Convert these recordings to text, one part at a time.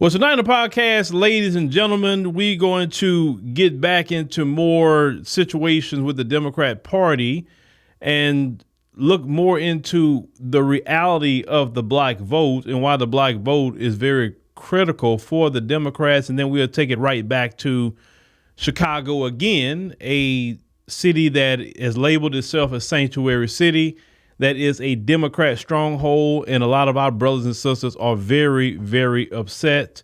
Well, tonight on the podcast, ladies and gentlemen, we're going to get back into more situations with the Democrat Party and look more into the reality of the black vote and why the black vote is very critical for the Democrats. And then we'll take it right back to Chicago again, a city that has labeled itself a sanctuary city, that is a Democrat stronghold. And a lot of our brothers and sisters are very, very upset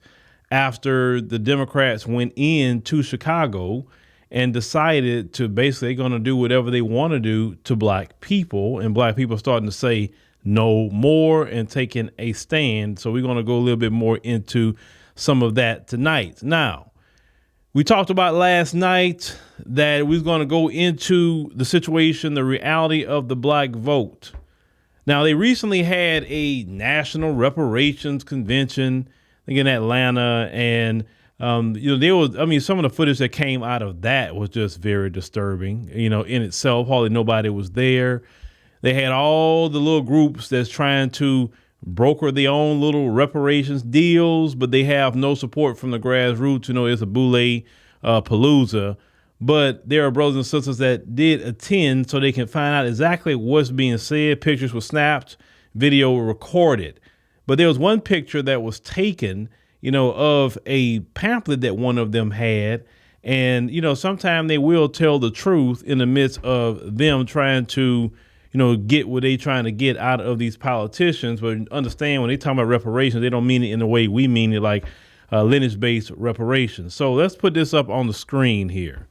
after the Democrats went into Chicago and decided to basically going to do whatever they want to do to black people. And black people starting to say no more and taking a stand. So we're going to go a little bit more into some of that tonight. Now, we talked about last night that we was going to go into the situation, the reality of the black vote. Now, they recently had a national reparations convention, I think in Atlanta, and some of the footage that came out of that was just very disturbing. In itself, hardly nobody was there. They had all the little groups that's trying to broker their own little reparations deals, but they have no support from the grassroots. It's a boule palooza. But there are brothers and sisters that did attend so they can find out exactly what's being said. Pictures were snapped, video recorded. But there was one picture that was taken, of a pamphlet that one of them had. And, sometimes they will tell the truth in the midst of them trying to get what they trying to get out of these politicians. But understand, when they talk about reparations, they don't mean it in the way we mean it, like lineage-based reparations. So let's put this up on the screen here.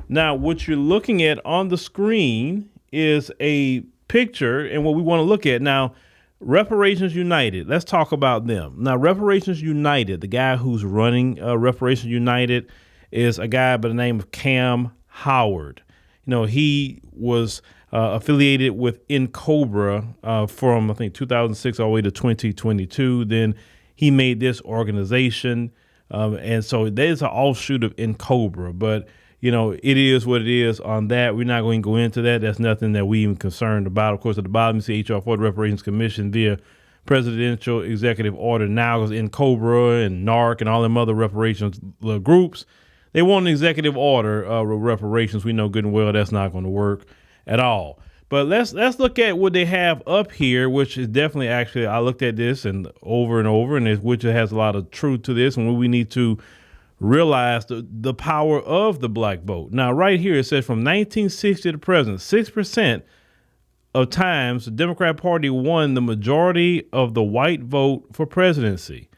Now, what you're looking at on the screen is a picture and what we want to look at. Now, Reparations United, let's talk about them. Now, Reparations United, the guy who's running Reparations United is a guy by the name of Cam Howard. He was affiliated with NCOBRA from, I think, 2006 all the way to 2022. Then he made this organization. And so there's an offshoot of NCOBRA. But, it is what it is on that. We're not going to go into that. That's nothing that we even concerned about. Of course, at the bottom, you see HR for the Reparations Commission via presidential executive order now, because NCOBRA and NARC and all them other reparations groups, they want an executive order of reparations. We know good and well that's not going to work at all. But let's look at what they have up here, which is definitely actually, I looked at this and over, and which has a lot of truth to this, and we need to realize the power of the black vote. Now, right here, it says from 1960 to present, 6% of times the Democrat Party won the majority of the white vote for presidency.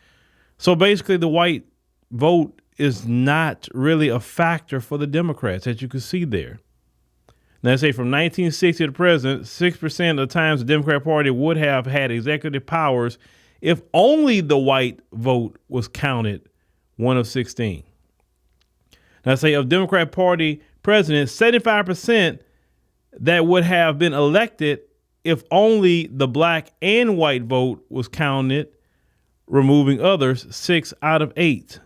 So basically, the white vote is not really a factor for the Democrats, as you can see there. Now, say from 1960 to present, 6% of the times the Democrat Party would have had executive powers if only the white vote was counted 1 of 16. Now, say of Democrat Party presidents, 75% that would have been elected if only the black and white vote was counted, removing others, 6 out of 8.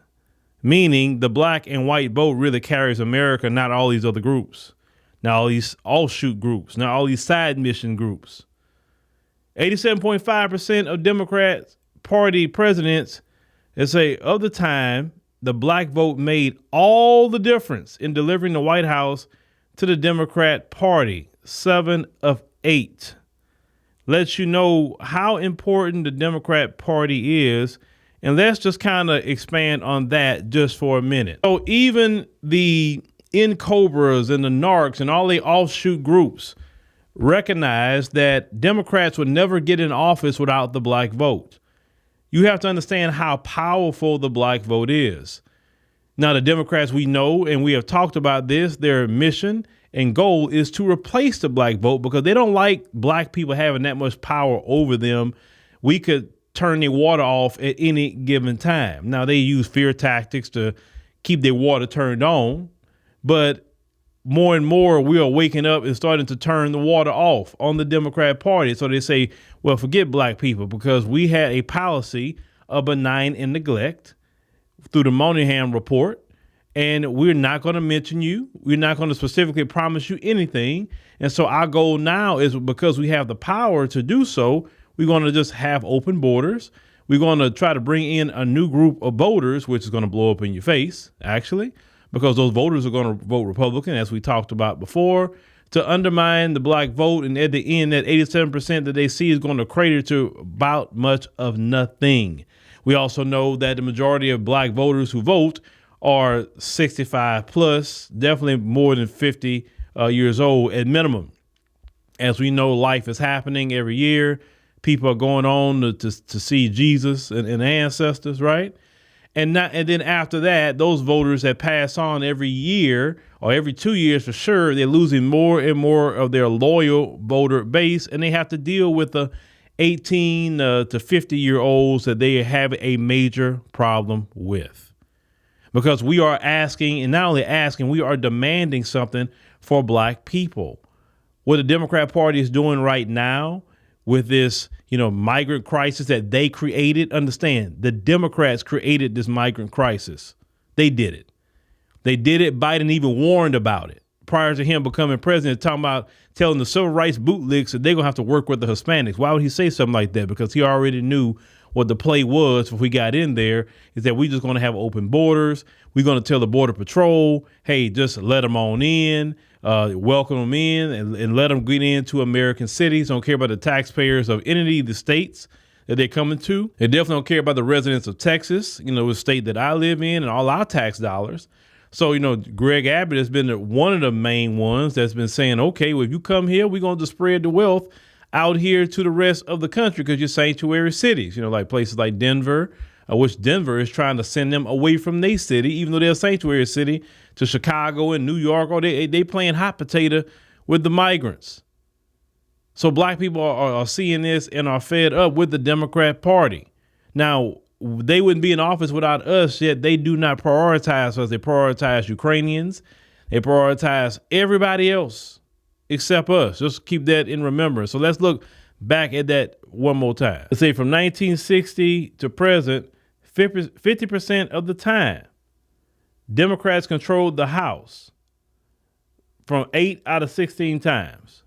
Meaning the black and white vote really carries America, not all these other groups. Now, all these offshoot groups, now all these side mission groups. 87.5% of Democrat Party presidents, they say of the time, the black vote made all the difference in delivering the White House to the Democrat Party. 7 of 8. Lets you know how important the Democrat Party is. And let's just kind of expand on that just for a minute. So even the NCOBRAs and the NARCs and all the offshoot groups recognize that Democrats would never get in office without the black vote. You have to understand how powerful the black vote is. Now, the Democrats, we know, and we have talked about this, their mission and goal is to replace the black vote because they don't like black people having that much power over them. We could turn their water off at any given time. Now, they use fear tactics to keep their water turned on, but more and more we are waking up and starting to turn the water off on the Democrat Party. So they say, well, forget black people, because we had a policy of benign and neglect through the Moynihan report, and we're not going to mention you. We're not going to specifically promise you anything. And so our goal now is, because we have the power to do so, we're going to just have open borders. We're going to try to bring in a new group of voters, which is going to blow up in your face, actually, because those voters are going to vote Republican, as we talked about before, to undermine the black vote. And at the end, that 87% that they see is going to crater to about much of nothing. We also know that the majority of black voters who vote are 65 plus, definitely more than 50 years old at minimum. As we know, life is happening every year. People are going on to see Jesus and ancestors, right? And then after that, those voters that pass on every year or every 2 years for sure, they're losing more and more of their loyal voter base, and they have to deal with the 18 to 50-year-olds that they have a major problem with. Because we are asking, and not only asking, we are demanding something for black people. What the Democrat Party is doing right now with this, migrant crisis that they created. Understand, the Democrats created this migrant crisis. They did it. Biden even warned about it prior to him becoming president, telling the civil rights bootlegs that they're going to have to work with the Hispanics. Why would he say something like that? Because he already knew what the play was if we got in there, is that we're just going to have open borders. We're going to tell the Border Patrol, hey, just let them on in, welcome them in and let them get into American cities. Don't care about the taxpayers of any of the states that they're coming to. They definitely don't care about the residents of Texas, the state that I live in, and all our tax dollars. So, Greg Abbott has been one of the main ones that's been saying, okay, well, if you come here, we're going to spread the wealth out here to the rest of the country because you're sanctuary cities, like places like Denver, which Denver is trying to send them away from their city, even though they're a sanctuary city, to Chicago and New York, or they playing hot potato with the migrants. So black people are seeing this and are fed up with the Democrat Party. Now, they wouldn't be in office without us, yet they do not prioritize us. They prioritize Ukrainians. They prioritize everybody else except us. Just keep that in remembrance. So let's look back at that one more time. Let's say from 1960 to present, 50% of the time, Democrats controlled the House from 8 out of 16 times.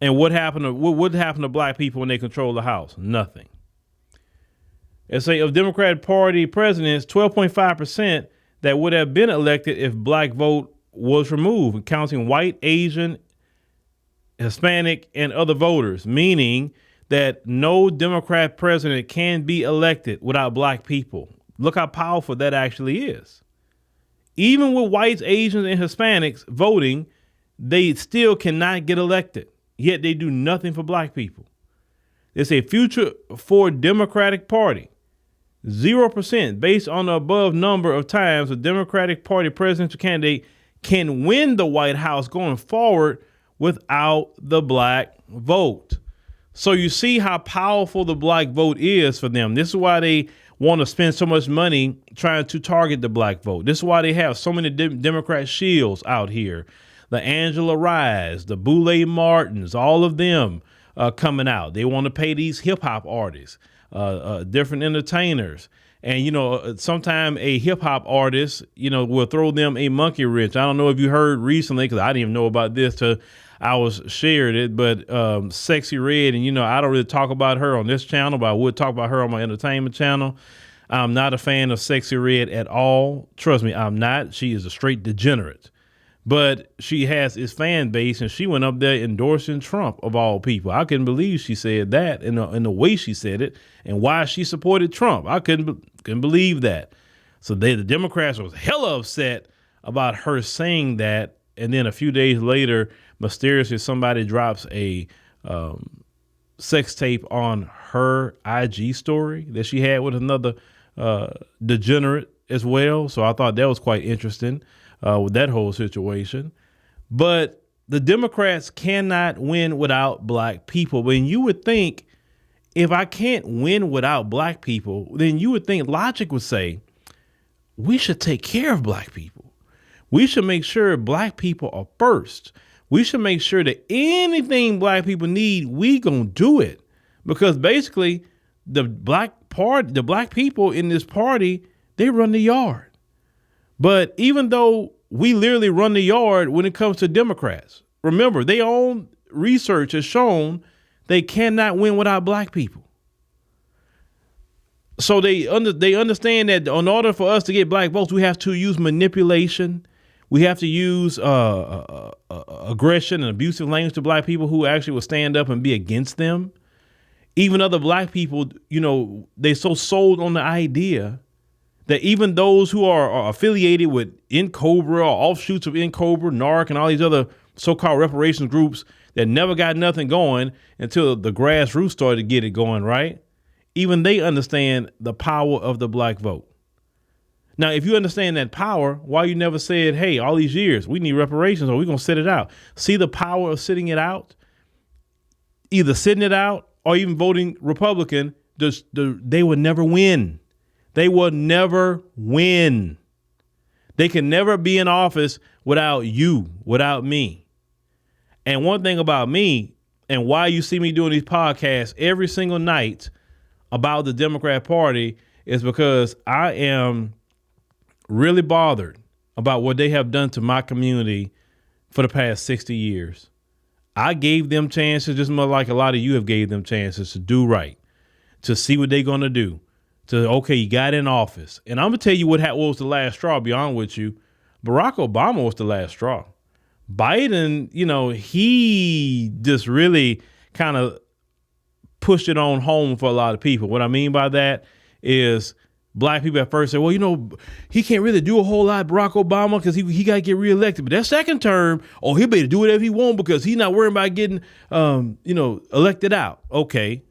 And what happened to black people when they controlled the House? Nothing. Let's say of Democratic Party presidents, 12.5% that would have been elected if black vote was removed, counting white, Asian, Hispanic, and other voters, meaning that no Democrat president can be elected without black people. Look how powerful that actually is. Even with whites, Asians, and Hispanics voting, they still cannot get elected, yet they do nothing for black people. They say future for Democratic Party, 0% based on the above number of times a Democratic Party presidential candidate can win the White House going forward without the black vote. So you see how powerful the black vote is for them. This is why they want to spend so much money trying to target the black vote. This is why they have so many Democrat shields out here. The Angela Rye's, the Boulay Martins, all of them coming out. They want to pay these hip hop artists, different entertainers. And, sometime a hip hop artist, will throw them a monkey wrench. I don't know if you heard recently, because I didn't even know about this till I was shared it, but Sexy Red, and, I don't really talk about her on this channel, but I would talk about her on my entertainment channel. I'm not a fan of Sexy Red at all. Trust me, I'm not. She is a straight degenerate. But she has his fan base, and she went up there endorsing Trump, of all people. I couldn't believe she said that in the way she said it and why she supported Trump. I couldn't believe that. So the Democrats was hella upset about her saying that. And then a few days later, mysteriously, somebody drops a sex tape on her IG story that she had with another degenerate as well. So I thought that was quite interesting. With that whole situation. But the Democrats cannot win without black people. When you would think, if I can't win without black people, then you would think logic would say, we should take care of black people. We should make sure black people are first. We should make sure that anything black people need, we gonna do it. Because basically the black people in this party, they run the yard. But even though we literally run the yard when it comes to Democrats, remember, their own research has shown they cannot win without black people. So they understand that in order for us to get black votes, we have to use manipulation. We have to use aggression and abusive language to black people who actually will stand up and be against them. Even other black people, they so sold on the idea that even those who are affiliated with NCOBRA or offshoots of NCOBRA, NARC, and all these other so-called reparations groups that never got nothing going until the grassroots started to get it going, right? Even they understand the power of the black vote. Now, if you understand that power, why you never said, hey, all these years, we need reparations or we're going to sit it out? See the power of sitting it out? Either sitting it out or even voting Republican, they would never win. They will never win. They can never be in office without you, without me. And one thing about me and why you see me doing these podcasts every single night about the Democrat Party is because I am really bothered about what they have done to my community for the past 60 years. I gave them chances, just like a lot of you have gave them chances to do right, to see what they're going to do. Okay, you got in office. And I'm going to tell you what was the last straw, be honest with you. Barack Obama was the last straw. Biden, he just really kind of pushed it on home for a lot of people. What I mean by that is black people at first say, well, he can't really do a whole lot, Barack Obama, because he got to get reelected. But that second term, he better do whatever he wants because he's not worried about getting, elected out. Okay,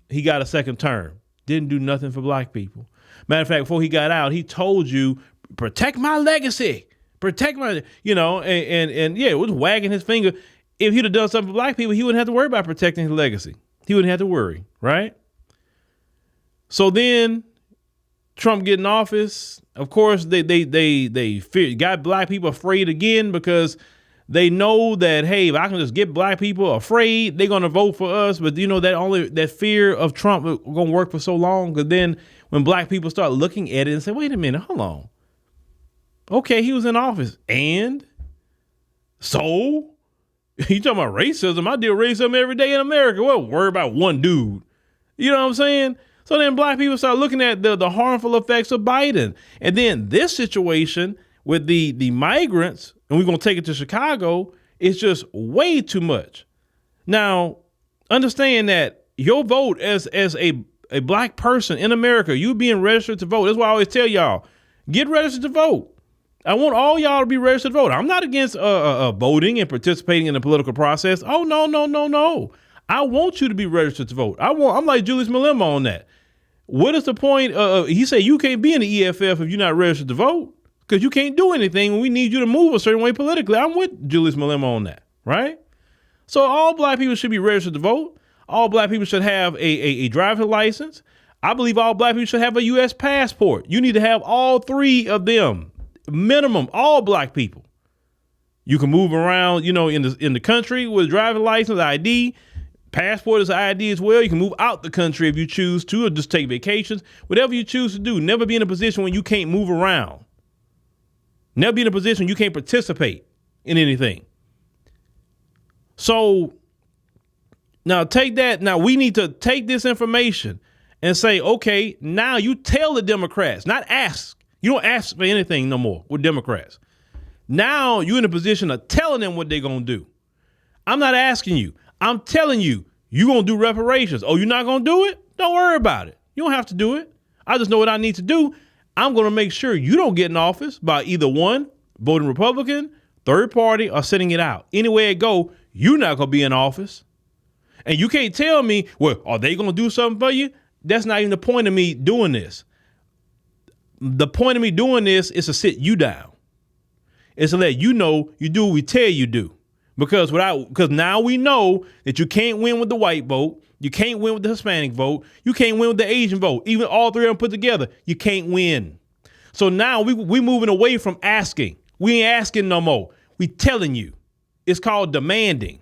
he got a second term. Didn't do nothing for black people. Matter of fact, before he got out, he told you, protect my legacy, protect my, it was wagging his finger. If he'd have done something for black people, he wouldn't have to worry about protecting his legacy. He wouldn't have to worry, right? So then Trump get in office. Of course, they got black people afraid again because they know that, hey, if I can just get black people afraid, they're going to vote for us. But that fear of Trump is going to work for so long. Because then when black people start looking at it and say, wait a minute, hold on. Okay, he was in office. And so you talking about racism? I deal with racism every day in America. Well, worry about one dude. You know what I'm saying? So then black people start looking at the harmful effects of Biden. And then this situation with the migrants, and we're going to take it to Chicago, it's just way too much. Now, understand that your vote as a black person in America, you being registered to vote. That's why I always tell y'all, get registered to vote. I want all y'all to be registered to vote. I'm not against voting and participating in the political process. Oh, no. I want you to be registered to vote. I'm like Julius Malema on that. What is the point? He said you can't be in the EFF if you're not registered to vote because you can't do anything when we need you to move a certain way politically. I'm with Julius Malema on that, right? So all black people should be registered to vote. All black people should have a driver's license. I believe all black people should have a U.S. passport. You need to have all three of them, minimum, all black people. You can move around, in the country with a driver's license, ID. Passport is an ID as well. You can move out the country if you choose to, or just take vacations. Whatever you choose to do. Never be in a position when you can't move around. Never be in a position you can't participate in anything. So now take that. Now we need to take this information and say, okay, now you tell the Democrats, not ask. You don't ask for anything no more with Democrats. Now you're in a position of telling them what they're going to do. I'm not asking you. I'm telling you, you're going to do reparations. Oh, you're not going to do it? Don't worry about it. You don't have to do it. I just know what I need to do. I'm going to make sure you don't get in office by either one, voting Republican, third party, or sitting it out. Anywhere it go, you're not going to be in office. And you can't tell me, well, are they going to do something for you? That's not even the point of me doing this. The point of me doing this is to sit you down. It's to let you know you do what we tell you do. Because now we know that you can't win with the white vote. You can't win with the Hispanic vote. You can't win with the Asian vote. Even all three of them put together, you can't win. So now we moving away from asking. We ain't asking no more. We telling you. It's called demanding.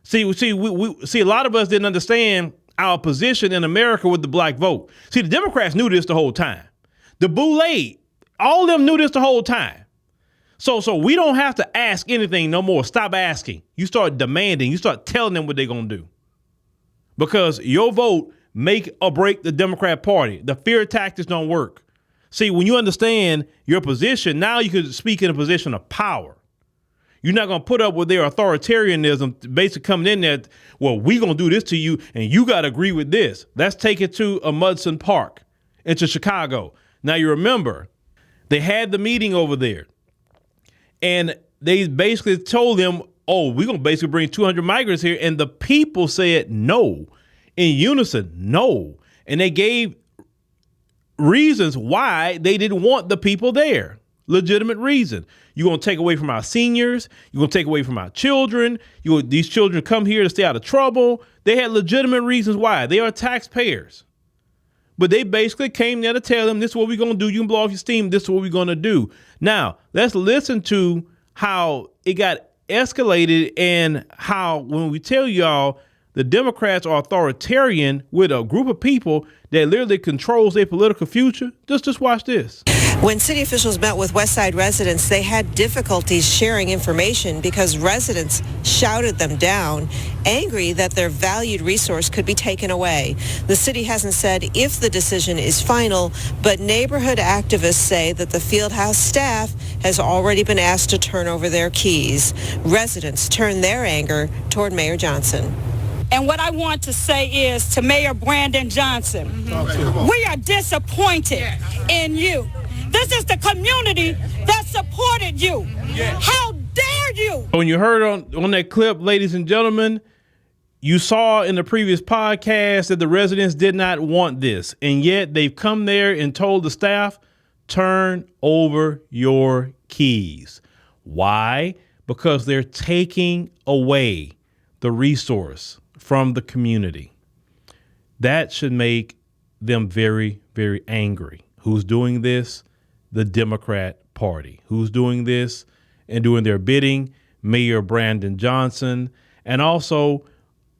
See, a lot of us didn't understand our position in America with the black vote. See, the Democrats knew this the whole time. The Boulay, all of them knew this the whole time. So we don't have to ask anything no more. Stop asking. You start demanding. You start telling them what they're going to do. Because your vote make or break the Democrat Party. The fear tactics don't work. See, when you understand your position, now you can speak in a position of power. You're not going to put up with their authoritarianism, basically coming in there, well, we're going to do this to you, and you got to agree with this. Let's take it to Amundsen Park, into Chicago. Now, you remember, they had the meeting over there, and they basically told them, oh, we're going to basically bring 200 migrants here, and the people said no, in unison, no. And they gave reasons why they didn't want the people there. Legitimate reason. You're going to take away from our seniors. You're going to take away from our children. These children come here to stay out of trouble. They had legitimate reasons why. They are taxpayers. But they basically came there to tell them, this is what we're going to do. You can blow off your steam. This is what we're going to do. Now, let's listen to how it got escalated and how, when we tell y'all, the Democrats are authoritarian with a group of people that literally controls their political future. Just watch this. When city officials met with Westside residents, they had difficulties sharing information because residents shouted them down, angry that their valued resource could be taken away. The city hasn't said if the decision is final, but neighborhood activists say that the Fieldhouse staff has already been asked to turn over their keys. Residents turn their anger toward Mayor Johnson. And what I want to say is to Mayor Brandon Johnson, we are disappointed in you. This is the community that supported you. How dare you? When you heard on that clip, ladies and gentlemen, you saw in the previous podcast that the residents did not want this. And yet they've come there and told the staff, turn over your keys. Why? Because they're taking away the resource from the community. That should make them very, very angry. Who's doing this? The Democrat Party. Who's doing this and doing their bidding? Mayor Brandon Johnson, and also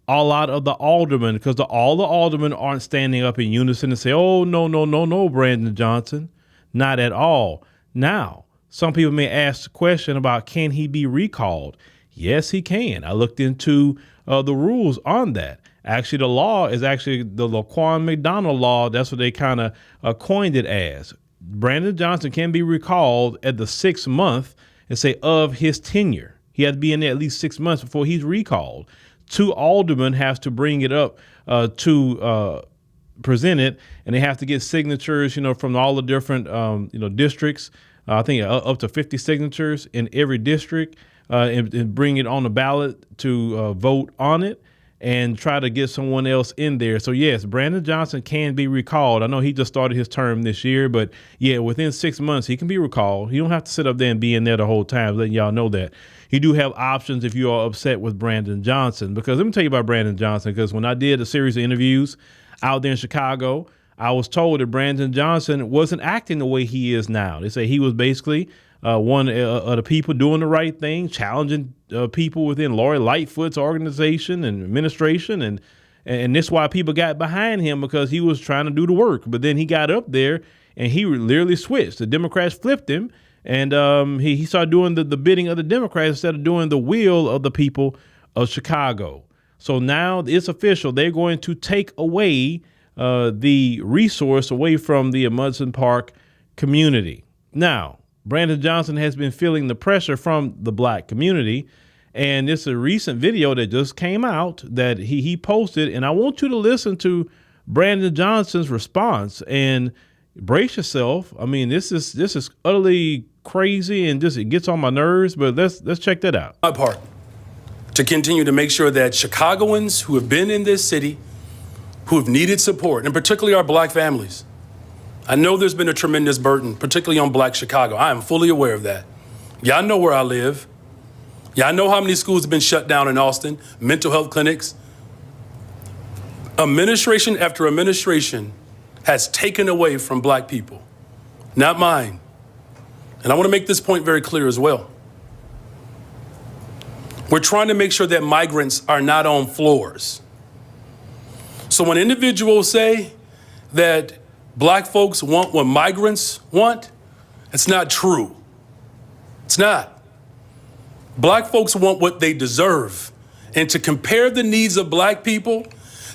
a lot of the aldermen, because all the aldermen aren't standing up in unison and say, oh, no, Brandon Johnson. Not at all. Now, some people may ask the question about, can he be recalled? Yes, he can. I looked into the rules on that. Actually, the law is actually the Laquan McDonald law. That's what they kind of coined it as. Brandon Johnson can be recalled at the 6th month and say of his tenure. He has to be in there at least 6 months before he's recalled. 2 aldermen have to bring it up to present it, and they have to get signatures, from all the different, districts. I think up to 50 signatures in every district, and bring it on the ballot to vote on it and try to get someone else in there. So, yes, Brandon Johnson can be recalled. I know he just started his term this year, but, yeah, within 6 months, he can be recalled. You don't have to sit up there and be in there the whole time, letting y'all know that. You do have options if you are upset with Brandon Johnson. Because let me tell you about Brandon Johnson, because when I did a series of interviews out there in Chicago, I was told that Brandon Johnson wasn't acting the way he is now. They say he was basically one of the people doing the right thing, challenging people within Lori Lightfoot's organization and administration. And that's why people got behind him, because he was trying to do the work. But then he got up there and he literally switched. The Democrats flipped him, and he started doing the bidding of the Democrats instead of doing the will of the people of Chicago. So now it's official. They're going to take away the resource away from the Amundsen Park community. Now, Brandon Johnson has been feeling the pressure from the black community, and it's a recent video that just came out that he posted, and I want you to listen to Brandon Johnson's response and brace yourself. I mean, this is utterly crazy, and it gets on my nerves, but let's check that out. My part to continue to make sure that Chicagoans who have been in this city, who have needed support, and particularly our black families. I know there's been a tremendous burden, particularly on black Chicago. I am fully aware of that. Y'all know where I live. Y'all know how many schools have been shut down in Austin, mental health clinics. Administration after administration has taken away from black people, not mine. And I want to make this point very clear as well. We're trying to make sure that migrants are not on floors. So when individuals say that black folks want what migrants want, it's not true. It's not. Black folks want what they deserve. And to compare the needs of black people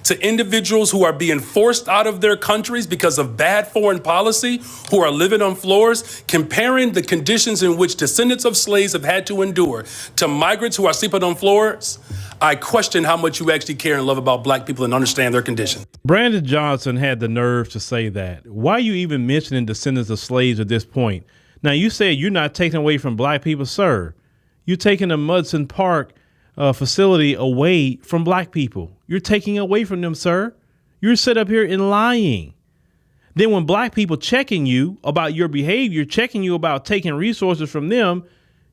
to individuals who are being forced out of their countries because of bad foreign policy, who are living on floors, comparing the conditions in which descendants of slaves have had to endure to migrants who are sleeping on floors, I question how much you actually care and love about black people and understand their condition. Brandon Johnson had the nerve to say that. Why are you even mentioning descendants of slaves at this point? Now, you said you're not taking away from black people, sir. You're taking the Amundsen Park facility away from black people. You're taking away from them, sir. You're set up here and lying. Then when black people checking you about your behavior, checking you about taking resources from them,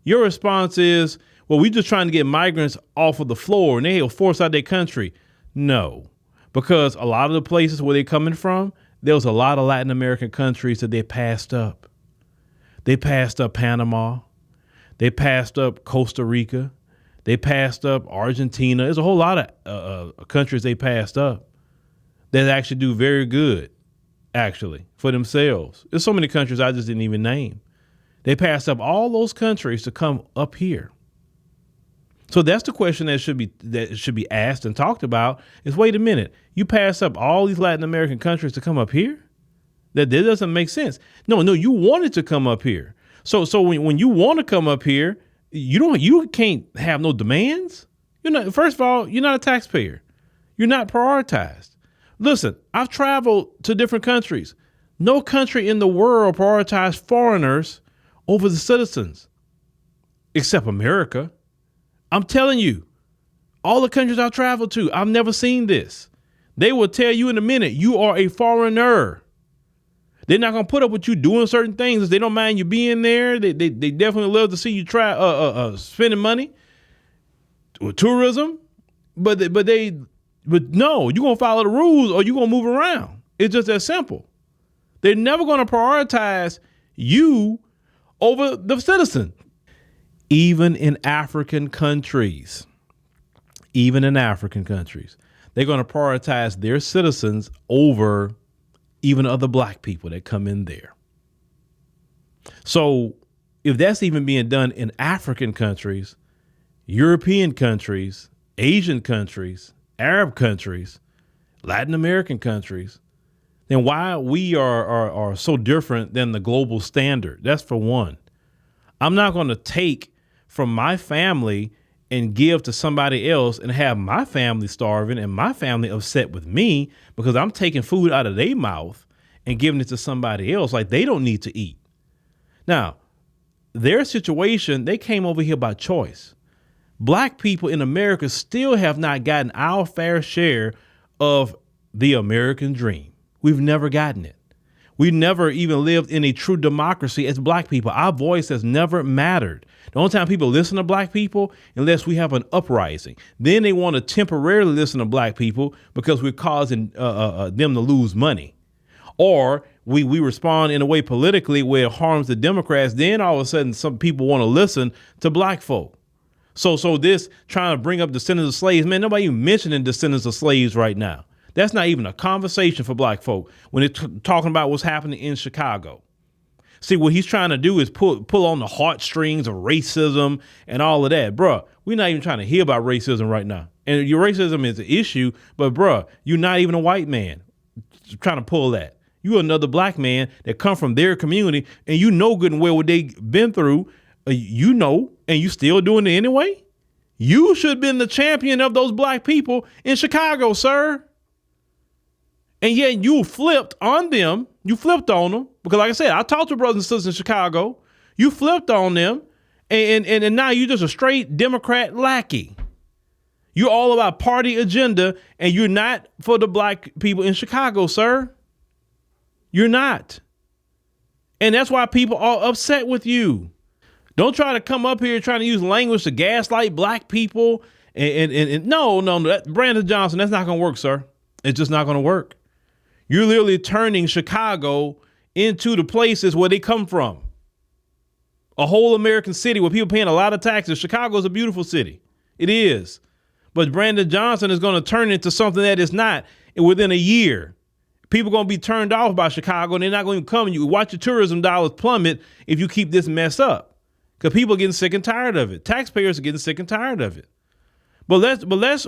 your response is, well, we're just trying to get migrants off of the floor and they'll force out their country. No, because a lot of the places where they're coming from, there was a lot of Latin American countries that they passed up. They passed up Panama. They passed up Costa Rica. They passed up Argentina. There's a whole lot of countries they passed up that actually do very good, actually, for themselves. There's so many countries I just didn't even name. They passed up all those countries to come up here. So that's the question that should be asked and talked about is, wait a minute, you pass up all these Latin American countries to come up here? That doesn't make sense. No, you wanted to come up here. So when you want to come up here, you can't have no demands. First of all, you're not a taxpayer. You're not prioritized. Listen, I've traveled to different countries. No country in the world prioritized foreigners over the citizens, except America. I'm telling you, all the countries I've traveled to, I've never seen this. They will tell you in a minute, you are a foreigner. They're not going to put up with you doing certain things. They don't mind you being there. They definitely love to see you try spending money with tourism. But no, you're going to follow the rules or you're going to move around. It's just that simple. They're never going to prioritize you over the citizen. Even in African countries, they're going to prioritize their citizens over even other black people that come in there. So if that's even being done in African countries, European countries, Asian countries, Arab countries, Latin American countries, then why we are so different than the global standard? That's for one. I'm not going to take from my family and give to somebody else and have my family starving and my family upset with me because I'm taking food out of their mouth and giving it to somebody else like they don't need to eat. Now, their situation, they came over here by choice. Black people in America still have not gotten our fair share of the American dream. We've never gotten it. We never even lived in a true democracy as black people. Our voice has never mattered. The only time people listen to black people, unless we have an uprising, then they want to temporarily listen to black people because we're causing them to lose money. Or we respond in a way politically where it harms the Democrats. Then all of a sudden, some people want to listen to black folk. So this trying to bring up descendants of slaves, man, nobody even mentioning descendants of slaves right now. That's not even a conversation for black folk when they're talking about what's happening in Chicago. See, what he's trying to do is pull on the heartstrings of racism and all of that. Bruh, we're not even trying to hear about racism right now. And your racism is an issue, but bruh, you're not even a white man trying to pull that. You're another black man that come from their community and you know good and well what they've been through, and you still doing it anyway? You should have been the champion of those black people in Chicago, sir. And yet you flipped on them. You flipped on them because, like I said, I talked to brothers and sisters in Chicago. You flipped on them, and now you're just a straight Democrat lackey. You're all about party agenda, and you're not for the black people in Chicago, sir. You're not. And that's why people are upset with you. Don't try to come up here trying to use language to gaslight black people. And no, Brandon Johnson, that's not going to work, sir. It's just not going to work. You're literally turning Chicago into the places where they come from. A whole American city where people paying a lot of taxes. Chicago is a beautiful city. It is. But Brandon Johnson is going to turn it into something that is not within a year. People are going to be turned off by Chicago and they're not going to come. You watch your tourism dollars plummet if you keep this mess up. Because people are getting sick and tired of it. Taxpayers are getting sick and tired of it. But let's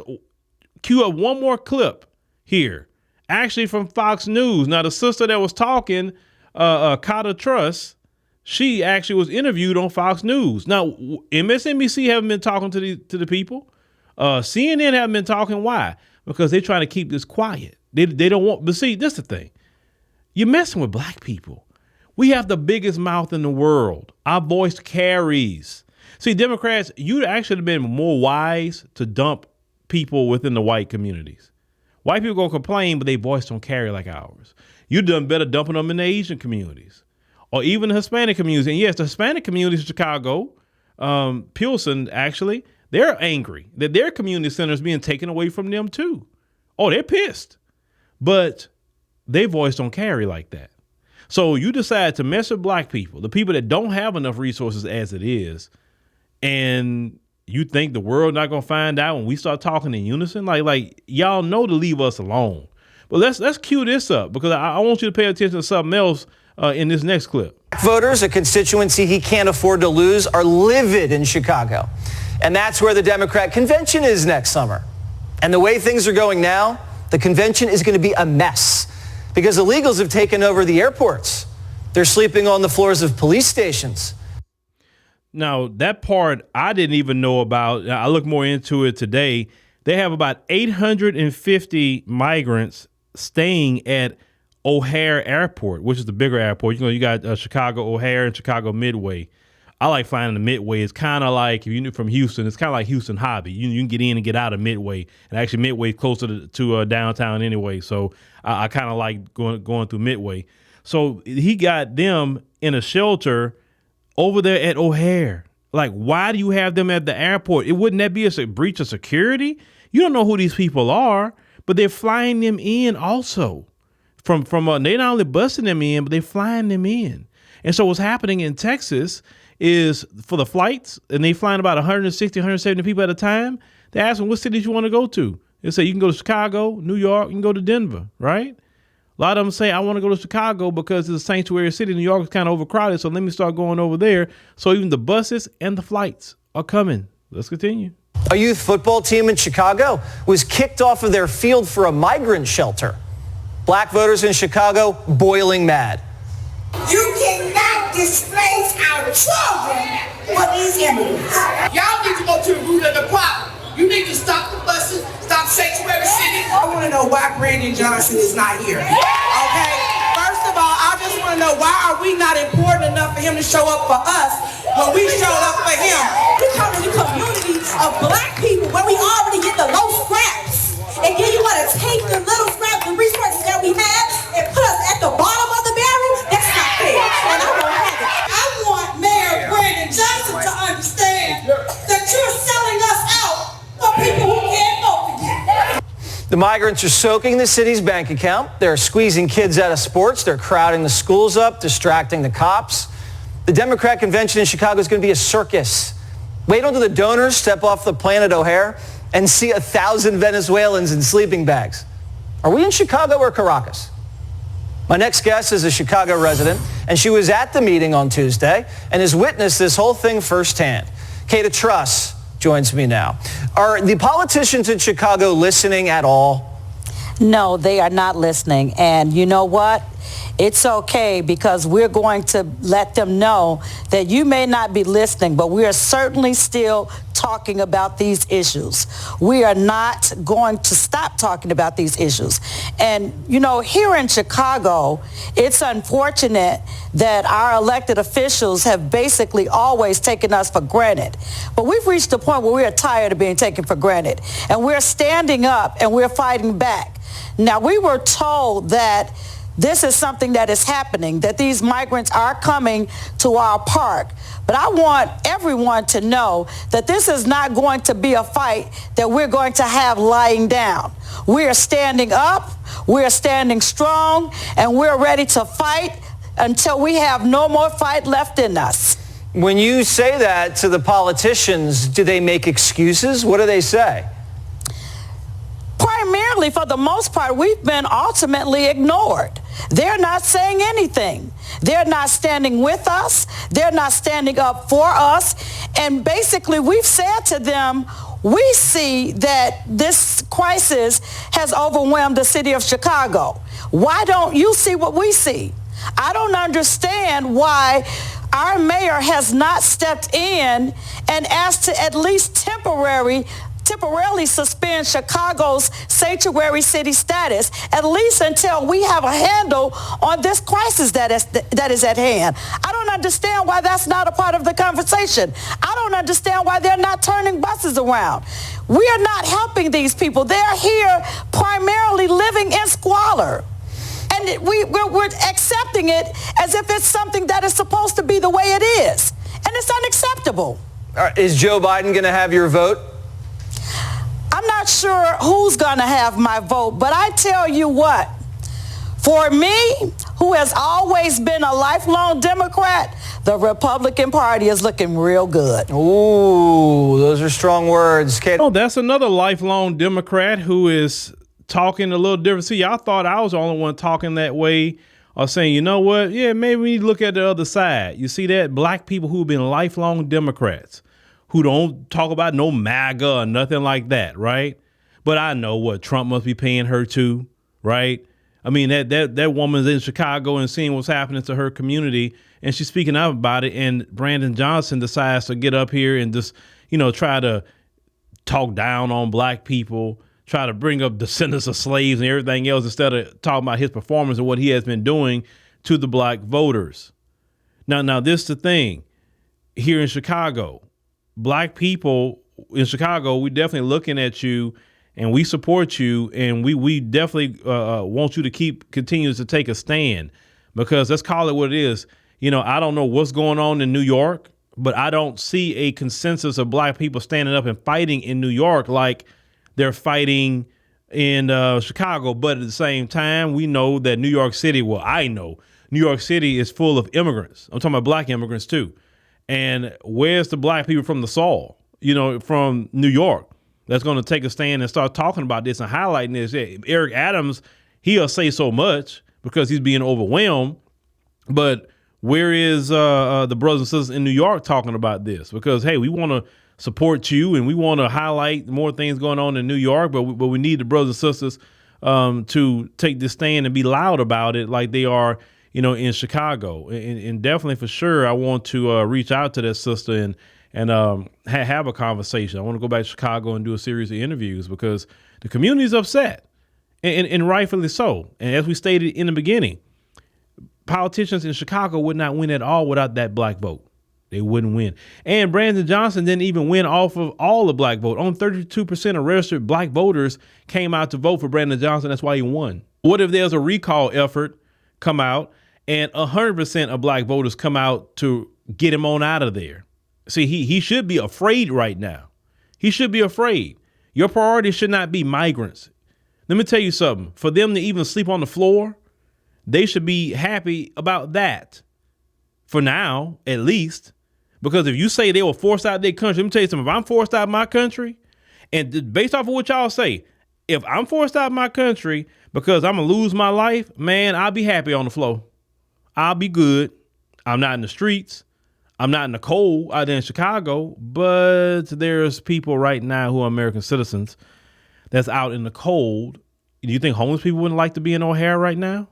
cue up one more clip here, actually from Fox News. Now, the sister that was talking, Kata Truss, she actually was interviewed on Fox News. Now, MSNBC haven't been talking to the people. CNN haven't been talking. Why? Because they're trying to keep this quiet. They don't want, but see, this is the thing. You're messing with black people. We have the biggest mouth in the world. Our voice carries. See, Democrats, you'd actually have been more wise to dump people within the white communities. White people gonna complain, but their voice don't carry like ours. You've done better dumping them in the Asian communities or even the Hispanic communities. And yes, the Hispanic communities in Chicago, Pilsen, actually, they're angry that their community center is being taken away from them too. Oh, they're pissed. But their voice don't carry like that. So you decide to mess with black people, the people that don't have enough resources as it is, and you think the world not gonna find out when we start talking in unison? Like y'all know to leave us alone. But let's cue this up, because I want you to pay attention to something else in this next clip. Voters, a constituency he can't afford to lose, are livid in Chicago. And that's where the Democrat convention is next summer. And the way things are going now, the convention is going to be a mess because illegals have taken over the airports. They're sleeping on the floors of police stations. Now, that part I didn't even know about. I looked more into it today. They have about 850 migrants staying at O'Hare Airport, which is the bigger airport. You know, you got Chicago O'Hare and Chicago Midway. I like flying the Midway. It's kind of like, if you're from Houston, it's kind of like Houston Hobby. You can get in and get out of Midway. And actually, Midway is closer to downtown anyway. So I kind of like going through Midway. So he got them in a shelter over there at O'Hare. Like, why do you have them at the airport? Wouldn't that be a breach of security? You don't know who these people are, but they're flying them in also. From they not only busting them in, but they're flying them in. And so what's happening in Texas is for the flights, and they flying about 160, 170 people at a time. They ask them what cities you want to go to. They say you can go to Chicago, New York, you can go to Denver, right? A lot of them say, I want to go to Chicago because it's a sanctuary city. New York is kind of overcrowded, so let me start going over there. So even the buses and the flights are coming. Let's continue. A youth football team in Chicago was kicked off of their field for a migrant shelter. Black voters in Chicago boiling mad. You cannot displace our children for these immigrants. Y'all need to go to the root of the problem. You need to stop the buses, stop sanctuary city. I want to know why Brandon Johnson is not here. Okay? First of all, I just want to know, why are we not important enough for him to show up for us when we showed up for him? We come to the community of black people where we already get the low scraps. And then you want to take the little scraps and resources that we have and put us at the bottom of the barrel? That's not fair. And I won't have it. I want Mayor Brandon Johnson to understand that you're selling us out for people who can't vote for you. The migrants are soaking the city's bank account. They're squeezing kids out of sports. They're crowding the schools up, distracting the cops. The Democrat convention in Chicago is going to be a circus. Wait until the donors step off the plane at O'Hare and see 1,000 Venezuelans in sleeping bags. Are we in Chicago or Caracas? My next guest is a Chicago resident, and she was at the meeting on Tuesday and has witnessed this whole thing firsthand. Kata Truss joins me now. Are the politicians in Chicago listening at all? No, they are not listening. And you know what? It's okay, because we're going to let them know that you may not be listening, but we are certainly still talking about these issues. We are not going to stop talking about these issues. And, you know, here in Chicago, it's unfortunate that our elected officials have basically always taken us for granted. But we've reached a point where we are tired of being taken for granted. And we're standing up and we're fighting back. Now, we were told that this is something that is happening, that these migrants are coming to our park. But I want everyone to know that this is not going to be a fight that we're going to have lying down. We are standing up, we're standing strong, and we're ready to fight until we have no more fight left in us. When you say that to the politicians, do they make excuses? What do they say? Primarily, for the most part, we've been ultimately ignored. They're not saying anything. They're not standing with us. They're not standing up for us. And basically, we've said to them, we see that this crisis has overwhelmed the city of Chicago. Why don't you see what we see? I don't understand why our mayor has not stepped in and asked to at least temporarily suspend Chicago's sanctuary city status, at least until we have a handle on this crisis that is at hand. I don't understand why that's not a part of the conversation. I don't understand why they're not turning buses around. We are not helping these people. They're here primarily living in squalor. And we're accepting it as if it's something that is supposed to be the way it is. And it's unacceptable. All right, is Joe Biden going to have your vote? I'm not sure who's going to have my vote, but I tell you what, for me, who has always been a lifelong Democrat, the Republican Party is looking real good. Ooh, those are strong words. Kate. Oh, that's another lifelong Democrat who is talking a little different. See, I thought I was the only one talking that way, or saying, you know what? Yeah, maybe we need to look at the other side. You see that? Black people who've been lifelong Democrats, who don't talk about no MAGA or nothing like that, right? But I know what Trump must be paying her to, right? I mean, that woman's in Chicago and seeing what's happening to her community, and she's speaking up about it, and Brandon Johnson decides to get up here and just, try to talk down on black people, try to bring up descendants of slaves and everything else instead of talking about his performance and what he has been doing to the black voters. Now this is the thing. Here in Chicago, black people in Chicago, we definitely looking at you and we support you, and we definitely want you to continue to take a stand, because let's call it what it is. I don't know what's going on in New York, but I don't see a consensus of black people standing up and fighting in New York like they're fighting in Chicago. But at the same time, we know that New York City, I know New York City is full of immigrants. I'm talking about black immigrants too. And where's the black people from the Soul, from New York, that's going to take a stand and start talking about this and highlighting this? Yeah, Eric Adams, he'll say so much because he's being overwhelmed. But where is the brothers and sisters in New York talking about this? Because, hey, we want to support you and we want to highlight more things going on in New York, but we need the brothers and sisters to take this stand and be loud about it like they are, in Chicago. And definitely for sure, I want to reach out to that sister and have a conversation. I want to go back to Chicago and do a series of interviews because the community is upset and rightfully so. And as we stated in the beginning, politicians in Chicago would not win at all without that black vote. They wouldn't win. And Brandon Johnson didn't even win off of all the black vote. Only 32% of registered black voters came out to vote for Brandon Johnson. That's why he won. What if there's a recall effort come out and 100% of black voters come out to get him on out of there? See, he should be afraid right now. He should be afraid. Your priority should not be migrants. Let me tell you something. For them to even sleep on the floor, they should be happy about that. For now, at least. Because if you say they were forced out of their country, let me tell you something. If I'm forced out of my country, and based off of what y'all say, if I'm forced out of my country because I'm going to lose my life, man, I'll be happy on the floor. I'll be good. I'm not in the streets. I'm not in the cold out there in Chicago, but there's people right now who are American citizens that's out in the cold. Do you think homeless people wouldn't like to be in O'Hare right now,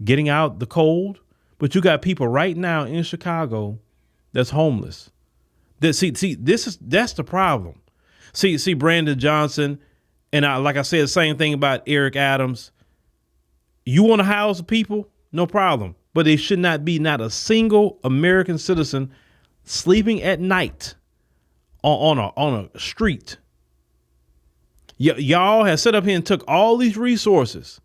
getting out the cold? But you got people right now in Chicago that's homeless. That's the problem. See, Brandon Johnson, and like I said, the same thing about Eric Adams. You want to house people? No problem. But there should not be not a single American citizen sleeping at night on a street. Y'all have set up here and took all these resources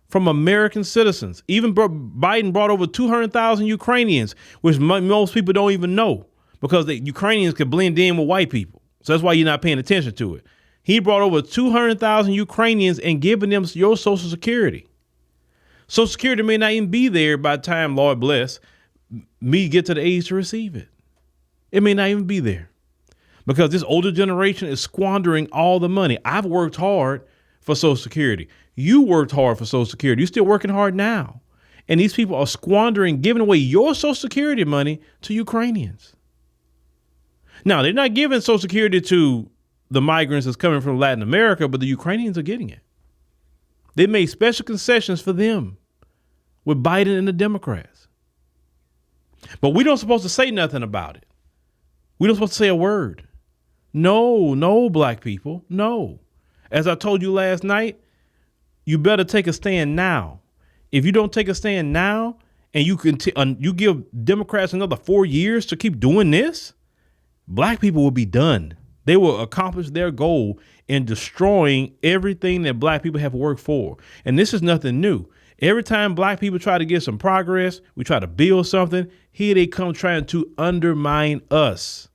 from American citizens. Even Biden brought over 200,000 Ukrainians, which most people don't even know because the Ukrainians could blend in with white people. So that's why you're not paying attention to it. He brought over 200,000 Ukrainians and given them your Social Security. Social Security may not even be there by the time, Lord bless, me get to the age to receive it. It may not even be there because this older generation is squandering all the money. I've worked hard for Social Security. You worked hard for Social Security. You're still working hard now. And these people are squandering, giving away your Social Security money to Ukrainians. Now, they're not giving Social Security to the migrants that's coming from Latin America, but the Ukrainians are getting it. They made special concessions for them with Biden and the Democrats. But we don't supposed to say nothing about it. We don't supposed to say a word. No, black people, no. As I told you last night, you better take a stand now. If you don't take a stand now and you give Democrats another 4 years to keep doing this, black people will be done. They will accomplish their goal in destroying everything that black people have worked for. And this is nothing new. Every time black people try to get some progress, we try to build something, here they come trying to undermine us.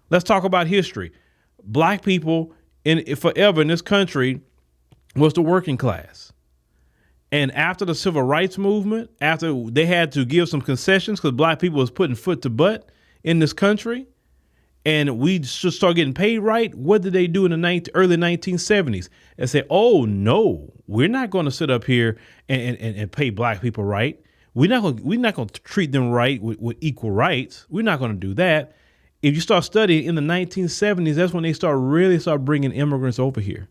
Let's talk about history. Black people forever in this country was the working class. And after the civil rights movement, after they had to give some concessions because black people was putting foot to butt in this country, and we just start getting paid right, what did they do in the early 1970s? They say, oh, no, we're not going to sit up here and pay black people right. We're not going to treat them right with equal rights. We're not going to do that. If you start studying in the 1970s, that's when they start bringing immigrants over here.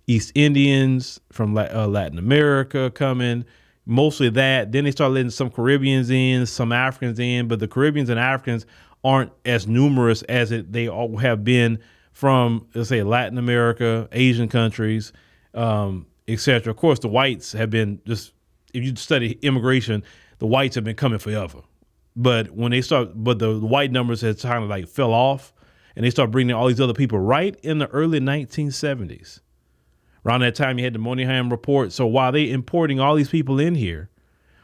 East Indians from Latin America coming, mostly that. Then they start letting some Caribbeans in, some Africans in, but the Caribbeans and Africans aren't as numerous as they all have been from, let's say, Latin America, Asian countries, etc. Of course, the whites have been if you study immigration, the whites have been coming forever. But the white numbers had kind of like fell off, and they start bringing all these other people right in the early 1970s. Around that time, you had the Moynihan Report. So while they importing all these people in here,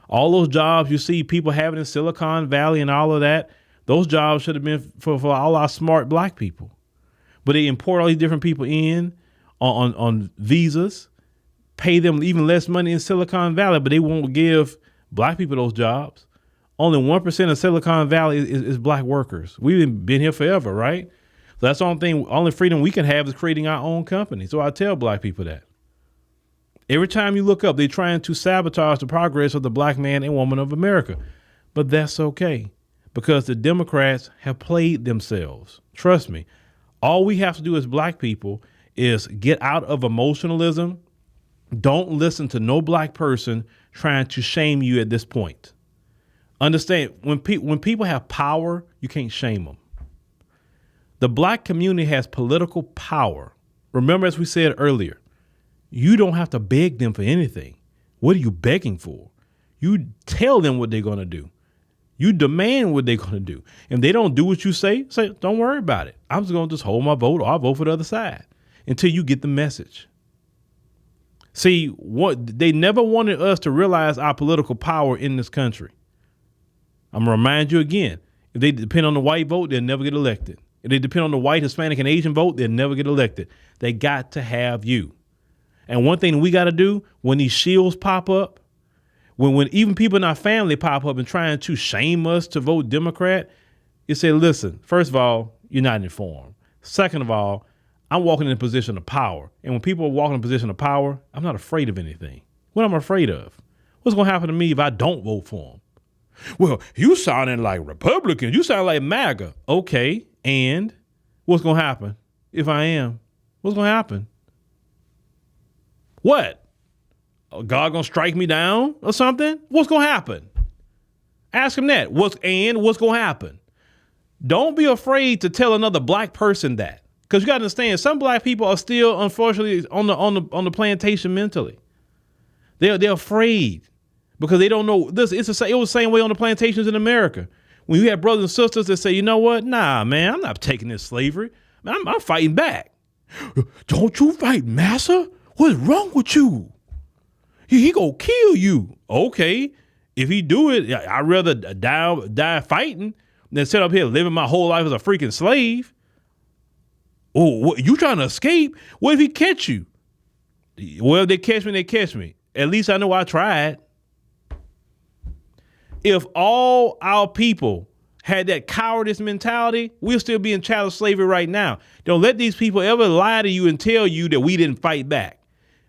all those jobs you see people having in Silicon Valley and all of that, those jobs should have been for all our smart black people. But they import all these different people in on visas, pay them even less money in Silicon Valley, but they won't give black people those jobs. Only 1% of Silicon Valley is black workers. We've been here forever, right? So that's the only freedom we can have is creating our own company. So I tell black people that. Every time you look up, they're trying to sabotage the progress of the black man and woman of America. But that's okay, because the Democrats have played themselves. Trust me. All we have to do as black people is get out of emotionalism. Don't listen to no black person trying to shame you at this point. Understand, when people have power, you can't shame them. The black community has political power. Remember, as we said earlier, you don't have to beg them for anything. What are you begging for? You tell them what they're going to do. You demand what they're going to do. If they don't do what you say, don't worry about it. I'm just going to just hold my vote, or I'll vote for the other side until you get the message. See, they never wanted us to realize our political power in this country. I'm going to remind you again, if they depend on the white vote, they'll never get elected. If they depend on the white, Hispanic, and Asian vote, they'll never get elected. They got to have you. And one thing we got to do when these shields pop up, when even people in our family pop up and trying to shame us to vote Democrat, you say, listen, first of all, you're not informed. Second of all, I'm walking in a position of power. And when people are walking in a position of power, I'm not afraid of anything. What am I afraid of? What's going to happen to me if I don't vote for them? Well, you sounding like Republicans. You sound like MAGA. Okay, and what's going to happen if I am? What's going to happen? What? God going to strike me down or something? What's going to happen? Ask him that. What's going to happen? Don't be afraid to tell another black person that. Because you got to understand, some black people are still, unfortunately, on the plantation mentally. They're afraid. Because they don't know this. It was the same way on the plantations in America. When you had brothers and sisters that say, you know what? Nah, man, I'm not taking this slavery. I'm fighting back. Don't you fight, massa? What's wrong with you? He gonna kill you. Okay, if he do it, I'd rather die fighting than sit up here living my whole life as a freaking slave. Oh, what, you trying to escape? What if he catch you? Well, if they catch me, they catch me. At least I know I tried. If all our people had that cowardice mentality, we'll still be in chattel slavery right now. Don't let these people ever lie to you and tell you that we didn't fight back.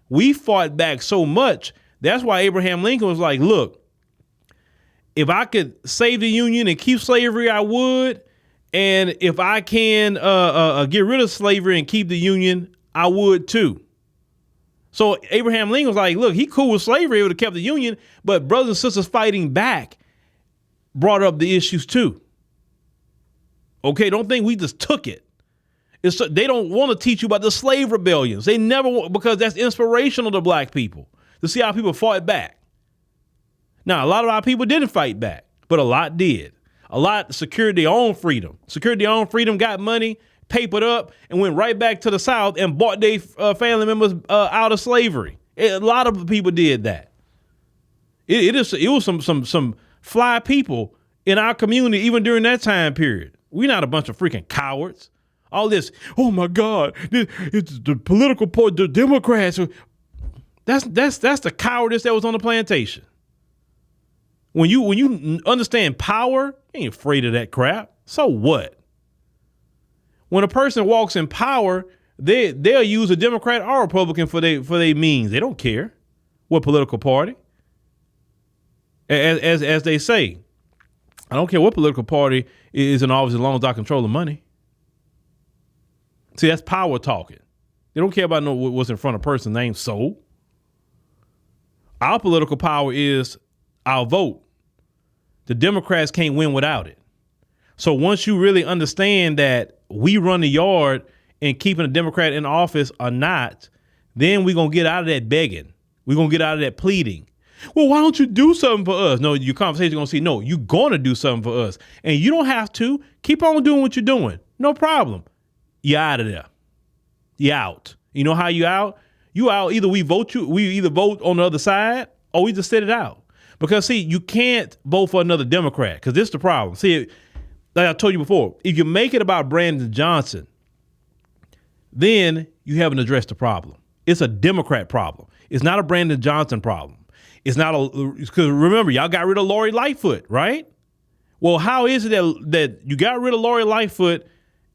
We fought back so much. That's why Abraham Lincoln was like, look, if I could save the Union and keep slavery, I would. And if I can get rid of slavery and keep the Union, I would too. So Abraham Lincoln was like, look, he cool with slavery, it would have kept the Union, but brothers and sisters fighting back brought up the issues too. Okay, don't think we just took it. They don't want to teach you about the slave rebellions. They never want, because that's inspirational to black people, to see how people fought back. Now, a lot of our people didn't fight back, but a lot did. A lot secured their own freedom. Secured their own freedom, got money, papered up, and went right back to the South and bought their family members out of slavery. A lot of people did that. It was some fly people in our community even during that time period. We're not a bunch of freaking cowards. All this, oh my God, it's the political part, the Democrats. That's the cowardice that was on the plantation. When you understand power, you ain't afraid of that crap. So what? When a person walks in power, they'll use a Democrat or Republican for their means. They don't care what political party. As they say, I don't care what political party is in office as long as I control the money. See, that's power talking. They don't care about what's in front of a person named soul. Our political power is our vote. The Democrats can't win without it. So once you really understand that we run the yard and keeping a Democrat in office or not, then we're going to get out of that begging. We're going to get out of that pleading. Well, why don't you do something for us? No, your conversation is going to say, no, you're going to do something for us. And you don't have to. Keep on doing what you're doing. No problem. You're out of there. You're out. You know how you out? You out. Either we either vote on the other side or we just sit it out. Because, see, you can't vote for another Democrat because this is the problem. See, like I told you before, if you make it about Brandon Johnson, then you haven't addressed the problem. It's a Democrat problem. It's not a Brandon Johnson problem. It's not because remember, y'all got rid of Lori Lightfoot, right? Well, how is it that you got rid of Lori Lightfoot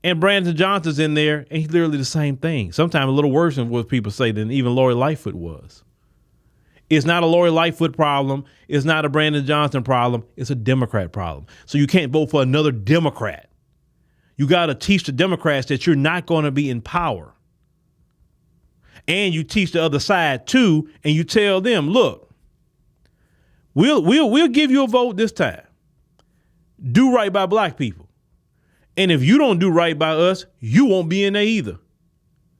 and Brandon Johnson's in there and he's literally the same thing? Sometimes a little worse than what people say than even Lori Lightfoot was. It's not a Lori Lightfoot problem. It's not a Brandon Johnson problem. It's a Democrat problem. So you can't vote for another Democrat. You got to teach the Democrats that you're not going to be in power. And you teach the other side too, and you tell them, look, we'll give you a vote this time. Do right by black people. And if you don't do right by us, you won't be in there either.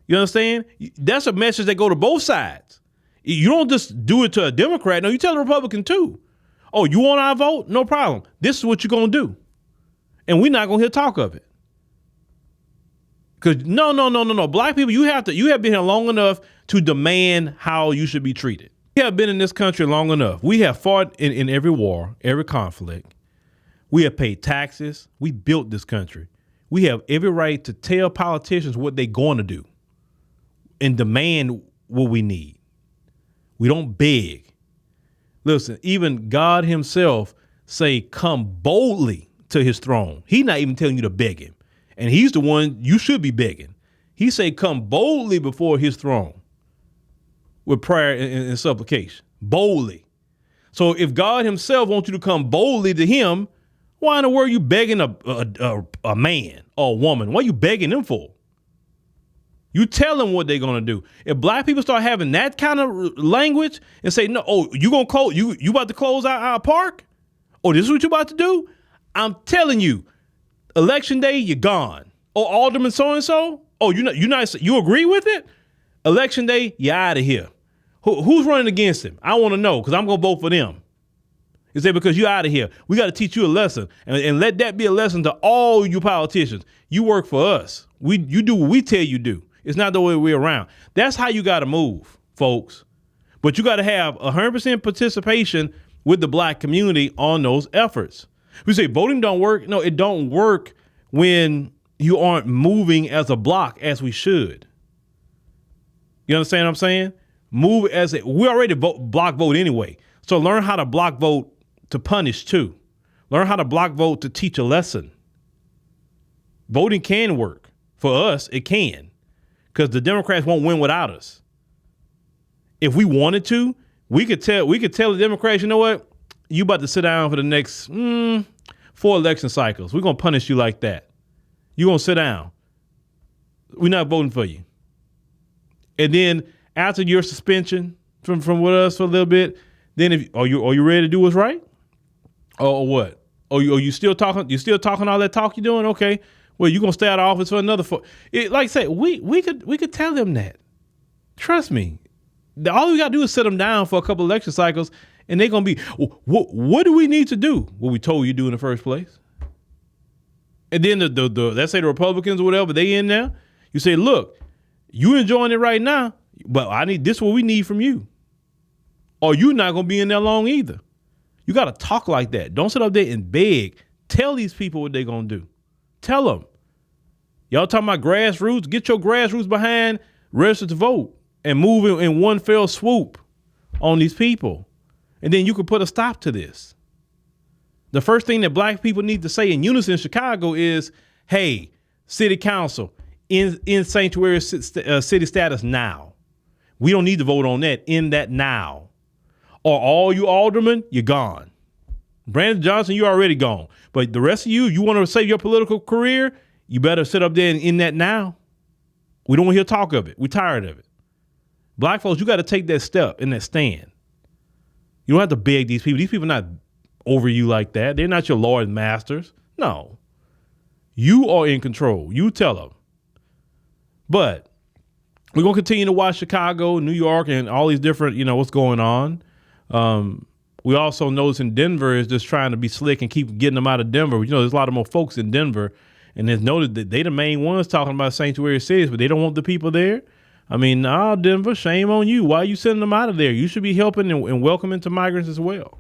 You understand? That's a message that go to both sides. You don't just do it to a Democrat. No, you tell a Republican too. Oh, you want our vote? No problem. This is what you're going to do. And we're not going to hear talk of it. Because no. Black people, you have been here long enough to demand how you should be treated. We have been in this country long enough. We have fought in every war, every conflict. We have paid taxes. We built this country. We have every right to tell politicians what they're going to do and demand what we need. We don't beg. Listen, even God himself say, come boldly to his throne. He's not even telling you to beg him. And he's the one you should be begging. He say, come boldly before his throne with prayer and supplication. Boldly. So if God himself wants you to come boldly to him, why in the world are you begging a man or a woman? What are you begging them for? You tell them what they're going to do. If black people start having that kind of language and say, no, oh, you about to close our park? Oh, this is what you about to do? I'm telling you, election day, you're gone. Oh, Alderman so-and-so? Oh, you agree with it? Election day, you're out of here. Who's running against him? I want to know because I'm going to vote for them. You say, because you're out of here. We got to teach you a lesson and let that be a lesson to all you politicians. You work for us. You do what we tell you do. It's not the way we're around. That's how you got to move, folks. But you got to have 100% participation with the black community on those efforts. We say voting don't work. No, it don't work when you aren't moving as a block as we should. You understand what I'm saying? Move we already block vote anyway. So learn how to block vote to punish too. Learn how to block vote to teach a lesson. Voting can work. For us, it can. Because the Democrats won't win without us. If we wanted to, we could tell the Democrats, you know what? You about to sit down for the next 4 election cycles. We're going to punish you like that. You're going to sit down. We're not voting for you. And then after your suspension from with us for a little bit, then are you ready to do what's right? Or what? Or you still talking? You still talking all that talk you're doing? Okay. Well, you're going to stay out of office for another like I said, we could tell them that. Trust me. All we got to do is sit them down for a couple election cycles, and they're going to be, what do we need to do? What we told you to do in the first place. And then the let's say the Republicans or whatever, they in there. You say, look, you enjoying it right now, but this is what we need from you. Or you're not going to be in there long either. You got to talk like that. Don't sit up there and beg. Tell these people what they're going to do. Tell them. Y'all talking about grassroots? Get your grassroots behind, register to vote, and move in one fell swoop on these people. And then you can put a stop to this. The first thing that black people need to say in unison in Chicago is, hey, city council, in sanctuary city status now. We don't need to vote on that. In that now. Or all you aldermen, you're gone. Brandon Johnson, you're already gone. But the rest of you want to save your political career, you better sit up there and in that now. We don't want to hear talk of it. We're tired of it. Black folks, you got to take that step and that stand. You don't have to beg these people. These people are not over you like that. They're not your lord and masters. No. You are in control. You tell them. But we're going to continue to watch Chicago, New York, and all these different, what's going on. We also notice in Denver is just trying to be slick and keep getting them out of Denver. There's a lot of more folks in Denver, and it's noted that they the main ones talking about sanctuary cities, but they don't want the people there. I mean, Denver, shame on you. Why are you sending them out of there? You should be helping and welcoming to migrants as well.